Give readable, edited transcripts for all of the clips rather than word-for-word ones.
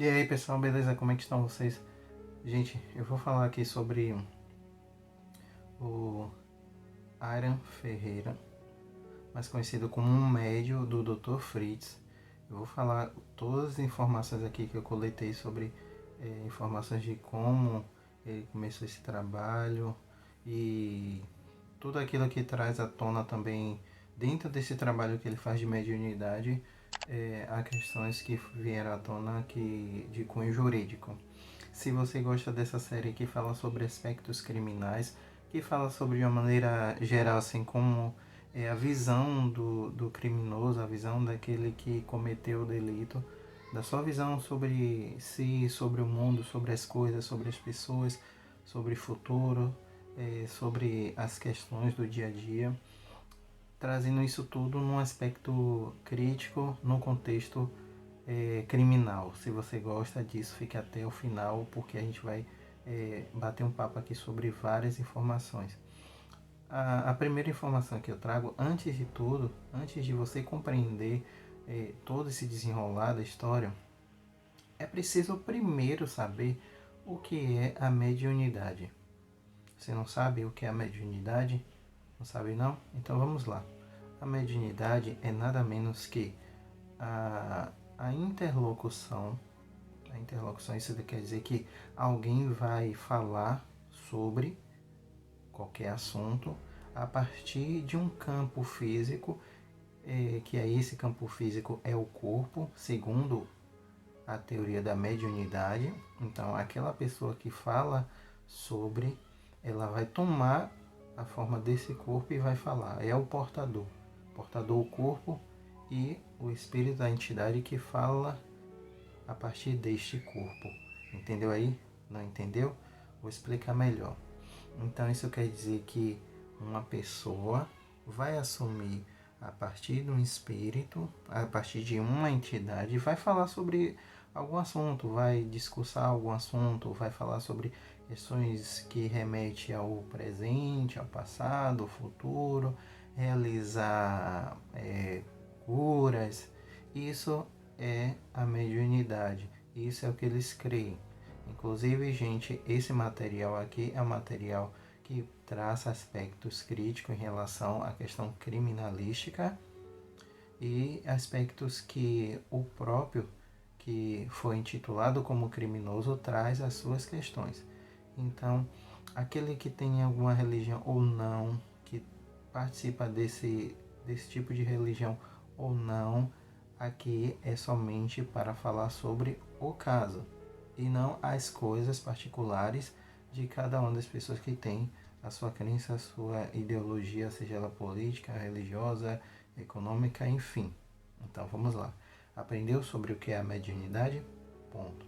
E aí pessoal, beleza? Como é que estão vocês? Gente, eu vou falar aqui sobre o Aran Ferreira, mais conhecido como um médio do Dr. Fritz. Eu vou falar todas as informações aqui que eu coletei sobre informações de como ele começou esse trabalho e tudo aquilo que traz à tona também dentro desse trabalho que ele faz de mediunidade. Há questões que vieram à tona de cunho jurídico. Se você gosta dessa série que fala sobre aspectos criminais, que fala sobre de uma maneira geral, assim, como é a visão do criminoso, a visão daquele que cometeu o delito, da sua visão sobre si, sobre o mundo, sobre as coisas, sobre as pessoas, sobre o futuro, sobre as questões do dia a dia, trazendo isso tudo num aspecto crítico, no contexto criminal. Se você gosta disso, fique até o final, porque a gente vai bater um papo aqui sobre várias informações. A primeira informação que eu trago, antes de tudo, antes de você compreender todo esse desenrolar da história, é preciso primeiro saber o que é a mediunidade. Você não sabe o que é a mediunidade? Não sabe não? Então vamos lá. A mediunidade é nada menos que a interlocução. A interlocução, isso quer dizer que alguém vai falar sobre qualquer assunto a partir de um campo físico, que é esse campo físico é o corpo, segundo a teoria da mediunidade. Então, aquela pessoa que fala sobre, ela vai tomar a forma desse corpo e vai falar. É o portador. Portador, o corpo, e o espírito da entidade que fala a partir deste corpo. Entendeu aí? Não entendeu? Vou explicar melhor. Então, isso quer dizer que uma pessoa vai assumir a partir de um espírito, a partir de uma entidade, vai falar sobre algum assunto, vai discursar algum assunto, vai falar sobre questões que remetem ao presente, ao passado, ao futuro, realizar curas. Isso é a mediunidade, isso é o que eles creem. Inclusive, gente, esse material aqui é um material que traz aspectos críticos em relação à questão criminalística e aspectos que o próprio que foi intitulado como criminoso traz as suas questões. Então, aquele que tem alguma religião ou não, que participa desse tipo de religião ou não, aqui é somente para falar sobre o caso e não as coisas particulares de cada uma das pessoas que tem a sua crença, a sua ideologia, seja ela política, religiosa, econômica, enfim. Então vamos lá. Aprendeu sobre o que é a mediunidade? Ponto.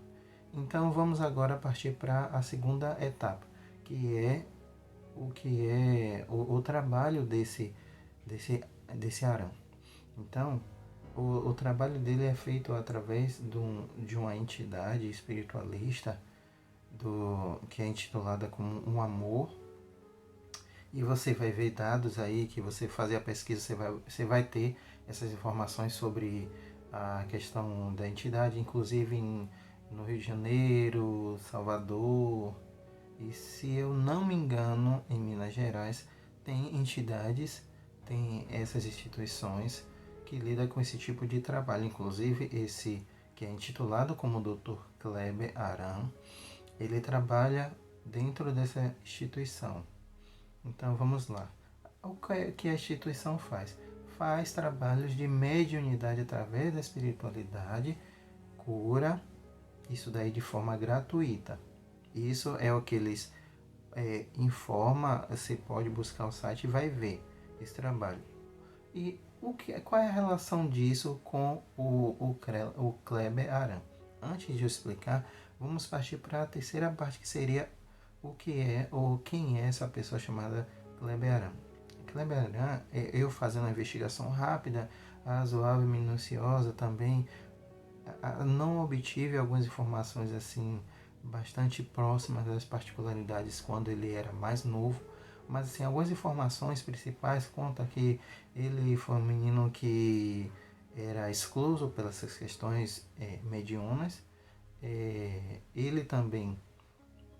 Então vamos agora partir para a segunda etapa, que é o trabalho desse Arão. Então, o trabalho dele é feito através de uma entidade espiritualista que é intitulada como um amor. E você vai ver dados aí que você fazer a pesquisa, você vai ter essas informações sobre a questão da entidade, inclusive no Rio de Janeiro, Salvador, e se eu não me engano, em Minas Gerais, tem entidades, tem essas instituições que lidam com esse tipo de trabalho. Inclusive esse que é intitulado como Dr. Kleber Aran, ele trabalha dentro dessa instituição. Então vamos lá. O que a instituição faz? Faz trabalhos de mediunidade através da espiritualidade, cura, isso daí de forma gratuita. Isso é o que eles informa, você pode buscar o site e vai ver esse trabalho. E qual é a relação disso com o Kleber Aran? Antes de eu explicar, vamos partir para a terceira parte, que seria o que é ou quem é essa pessoa chamada Kleber Aran. Kleber Aran, eu fazendo uma investigação rápida, razoável e minuciosa também, não obtive algumas informações assim bastante próximas das particularidades quando ele era mais novo, mas assim, algumas informações principais contam que ele foi um menino que era excluso pelas questões mediúnas, ele também,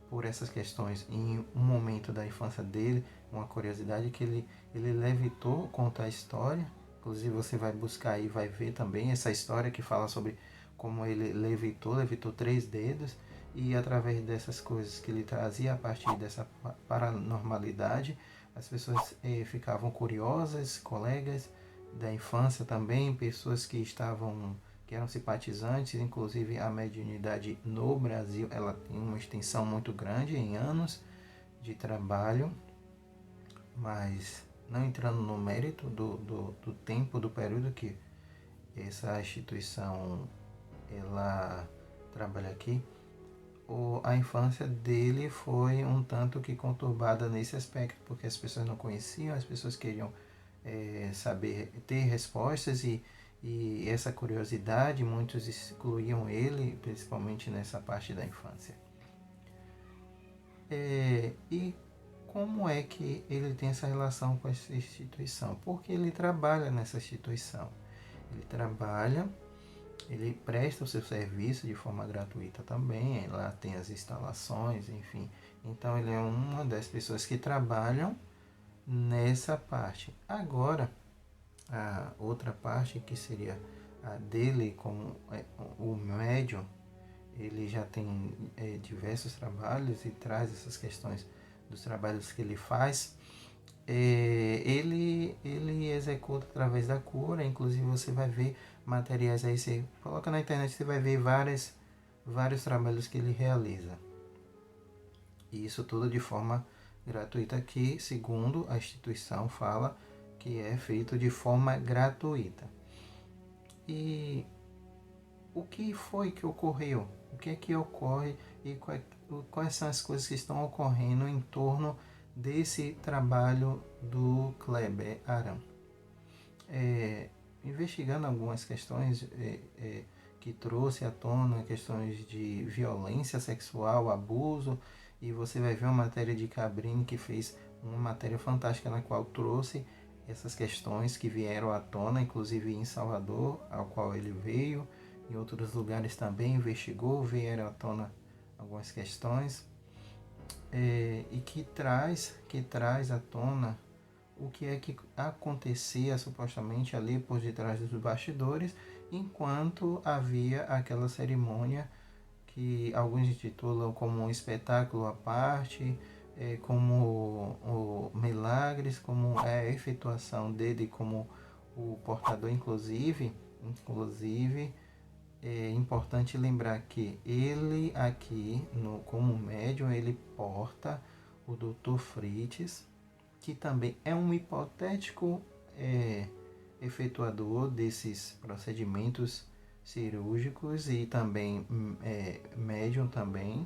por essas questões, em um momento da infância dele, uma curiosidade que ele levitou, conta a história. Inclusive você vai buscar e vai ver também essa história que fala sobre como ele levitou 3 dedos, e através dessas coisas que ele trazia a partir dessa paranormalidade, as pessoas ficavam curiosas, colegas da infância também, pessoas que eram simpatizantes. Inclusive a mediunidade no Brasil ela tem uma extensão muito grande em anos de trabalho, mas não entrando no mérito do tempo, do período que essa instituição ela trabalha aqui, a infância dele foi um tanto que conturbada nesse aspecto, porque as pessoas não conheciam, as pessoas queriam saber, ter respostas, e essa curiosidade, muitos excluíam ele, principalmente nessa parte da infância. E como é que ele tem essa relação com essa instituição? Porque ele trabalha nessa instituição. Ele presta o seu serviço de forma gratuita também, lá tem as instalações, enfim. Então ele é uma das pessoas que trabalham nessa parte. Agora, a outra parte, que seria a dele como o médium, ele já tem diversos trabalhos e traz essas questões dos trabalhos que ele faz. Ele executa através da cura. Inclusive você vai ver materiais aí, você coloca na internet, você vai ver vários trabalhos que ele realiza. E isso tudo de forma gratuita, que segundo a instituição fala que é feito de forma gratuita. E o que foi que ocorreu? O que é que ocorre e quais são as coisas que estão ocorrendo em torno desse trabalho do Kleber Aram? Investigando algumas questões que trouxe à tona questões de violência sexual, abuso, e você vai ver uma matéria de Cabrini que fez uma matéria fantástica na qual trouxe essas questões que vieram à tona, inclusive em Salvador, ao qual ele veio, em outros lugares também investigou, vieram à tona algumas questões, e que traz à tona o que é que acontecia supostamente ali por detrás dos bastidores, enquanto havia aquela cerimônia que alguns intitulam como um espetáculo à parte, como milagres, como a efetuação dele como o portador. Inclusive é importante lembrar que ele aqui, como médium, ele porta o Dr. Fritz, que também é um hipotético efetuador desses procedimentos cirúrgicos, e também médium também.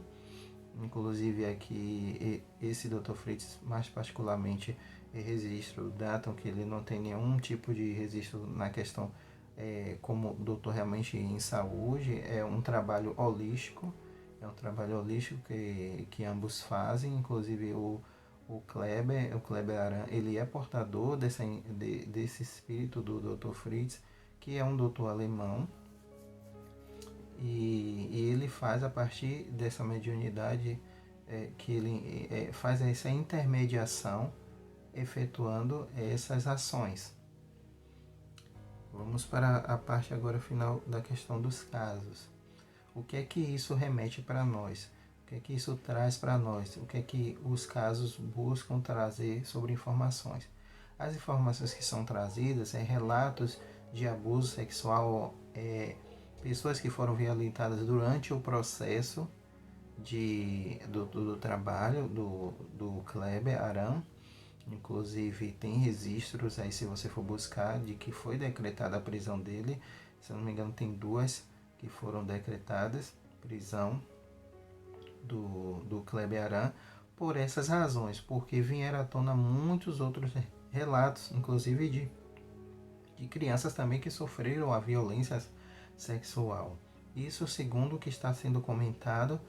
Inclusive aqui esse Dr. Fritz, mais particularmente, registro datam que ele não tem nenhum tipo de registro na questão como doutor realmente em saúde. É um trabalho holístico, que ambos fazem. Inclusive o Kleber Aran, ele é portador desse espírito do Dr. Fritz, que é um doutor alemão, e ele faz a partir dessa mediunidade que ele faz essa intermediação, efetuando essas ações. Vamos para a parte agora final da questão dos casos. O que é que isso remete para nós? O que é que isso traz para nós? O que é que os casos buscam trazer sobre informações? As informações que são trazidas relatos de abuso sexual, pessoas que foram violentadas durante o processo do trabalho do Kleber Aram. Inclusive tem registros aí, se você for buscar, de que foi decretada a prisão dele. Se eu não me engano, tem 2 que foram decretadas, prisão do Kleber Aram, por essas razões, porque vieram à tona muitos outros relatos, inclusive de crianças também que sofreram a violência sexual. Isso, segundo o que está sendo comentado,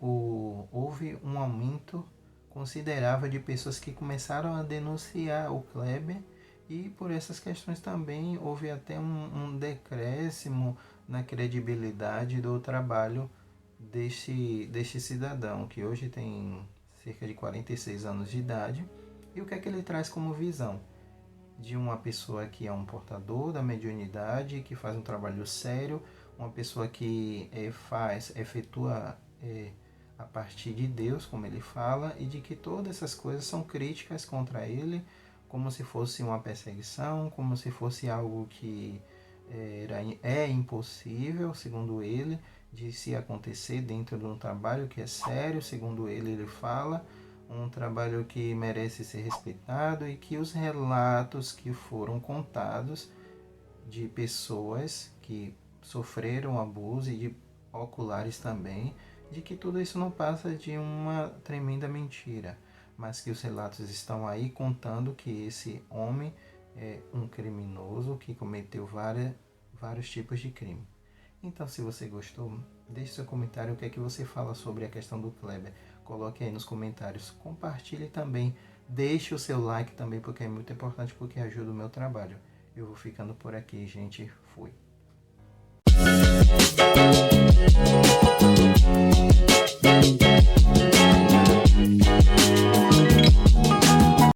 houve um aumento considerável de pessoas que começaram a denunciar o Kleber, e por essas questões também houve até um decréscimo na credibilidade do trabalho deste cidadão, que hoje tem cerca de 46 anos de idade, e o que é que ele traz como visão de uma pessoa que é um portador da mediunidade, que faz um trabalho sério, uma pessoa que efetua a partir de Deus, como ele fala, e de que todas essas coisas são críticas contra ele, como se fosse uma perseguição, como se fosse algo que é impossível, segundo ele, de se acontecer dentro de um trabalho que é sério, segundo ele fala, um trabalho que merece ser respeitado, e que os relatos que foram contados de pessoas que sofreram abuso e de oculares também, de que tudo isso não passa de uma tremenda mentira, mas que os relatos estão aí contando que esse homem é um criminoso que cometeu vários tipos de crime. Então, se você gostou, deixe seu comentário o que é que você fala sobre a questão do Kleber. Coloque aí nos comentários, compartilhe também, deixe o seu like também, porque é muito importante, porque ajuda o meu trabalho. Eu vou ficando por aqui, gente. Fui.